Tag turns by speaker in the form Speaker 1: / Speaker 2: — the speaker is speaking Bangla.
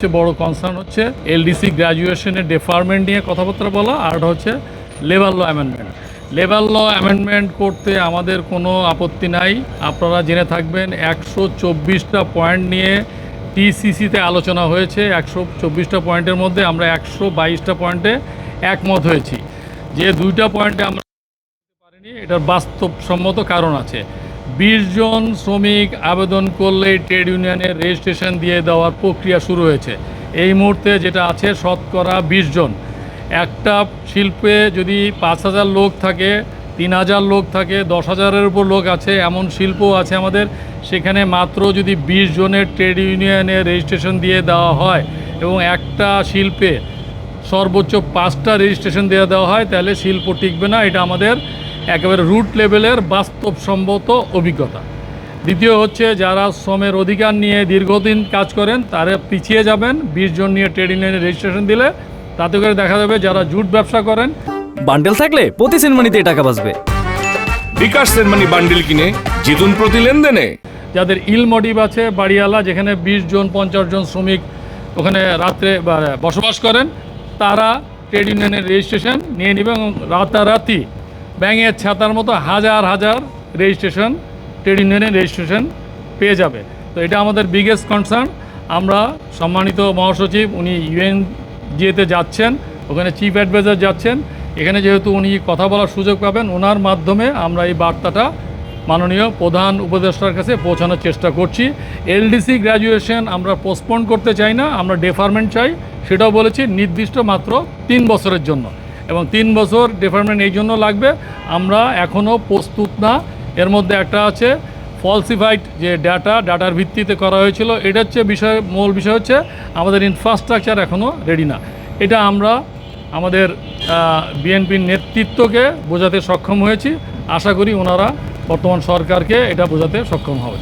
Speaker 1: সবচেয়ে বড় কনসার্ন হচ্ছে এলডিসি গ্র্যাজুয়েশনের ডেফারমেন্ট নিয়ে কথাবার্তা বলা, আর হচ্ছে labour law amendment. Labour law amendment করতে আমাদের কোনো আপত্তি নাই। আপনারা জেনে থাকবেন 124টা পয়েন্ট নিয়ে টিসিসিতে আলোচনা হয়েছে। 124টা পয়েন্টের মধ্যে আমরা 122টা পয়েন্টে একমত হয়েছি। যে 2টা পয়েন্টে আমরা পারিনি, এটার বাস্তবসম্মত কারণ আছে। 20 জন শ্রমিক আবেদন করলেই ট্রেড ইউনিয়নের রেজিস্ট্রেশন দিয়ে দেওয়ার প্রক্রিয়া শুরু হয়েছে। এই মুহূর্তে যেটা আছে শতকরা 20 জন। একটা শিল্পে যদি 5,000 লোক থাকে, 3,000 লোক থাকে, 10,000-এর উপর লোক আছে, এমন শিল্পও আছে আমাদের। সেখানে মাত্র যদি 20 জনের ট্রেড ইউনিয়নের রেজিস্ট্রেশন দিয়ে দেওয়া হয় এবং একটা শিল্পে সর্বোচ্চ 5টা রেজিস্ট্রেশন দিয়ে দেওয়া হয়, তাহলে শিল্প টিকবে না। এটা আমাদের একেবারে রুট লেভেলের বাস্তবসম্মত অভিজ্ঞতা। দ্বিতীয় হচ্ছে, যারা শ্রমের অধিকার নিয়ে দীর্ঘদিন কাজ করেন তারা পিছিয়ে যাবেন। 20 জন নিয়ে ট্রেড ইউনিয়নের রেজিস্ট্রেশন দিলে তাতে করে দেখা যাবে যারা জুট ব্যবসা করেন,
Speaker 2: বান্ডেল থাকলে প্রতি সেনমানিতে টাকা বাঁচবে।
Speaker 3: বিকাশ সেনমানি বান্ডেল কিনে জিতুন প্রতি লেনদেনে।
Speaker 1: যাদের ইল মোটিভ আছে, বাড়িওয়ালা, যেখানে 20 জন 50 জন শ্রমিক ওখানে রাত্রে বসবাস করেন, তারা ট্রেড ইউনিয়নের রেজিস্ট্রেশন নিয়ে নেবে এবং রাতারাতি ব্যাঙের ছাতার মতো হাজার হাজার রেজিস্ট্রেশন, ট্রেড ইউনিয়নের রেজিস্ট্রেশন পেয়ে যাবে। তো এটা আমাদের বিগেস্ট কনসার্ন। আমরা সম্মানিত মহাসচিব, উনি ইউএনজিএতে যাচ্ছেন, ওখানে চিফ অ্যাডভাইজার যাচ্ছেন। এখানে যেহেতু উনি কথা বলার সুযোগ পাবেন, ওনার মাধ্যমে আমরা এই বার্তাটা মাননীয় প্রধান উপদেষ্টার কাছে পৌঁছানোর চেষ্টা করছি। এলডিসি গ্র্যাজুয়েশন আমরা পোস্টপোন করতে চাই না, আমরা ডেফারমেন্ট চাই। সেটাও বলেছি, নির্দিষ্ট মাত্র 3 বছরের জন্য, এবং 3 বছর ডেফারমেন্ট এই জন্য লাগবে, আমরা এখনও প্রস্তুত না। এর মধ্যে একটা আছে ফলসিফাইড যে ডাটার ভিত্তিতে করা হয়েছিল। এটা হচ্ছে মূল বিষয় হচ্ছে আমাদের ইনফ্রাস্ট্রাকচার এখনও রেডি না। এটা আমরা আমাদের বিএনপির নেতৃত্বকে বোঝাতে সক্ষম হয়েছি। আশা করি ওনারা বর্তমান সরকারকে এটা বোঝাতে সক্ষম হবে।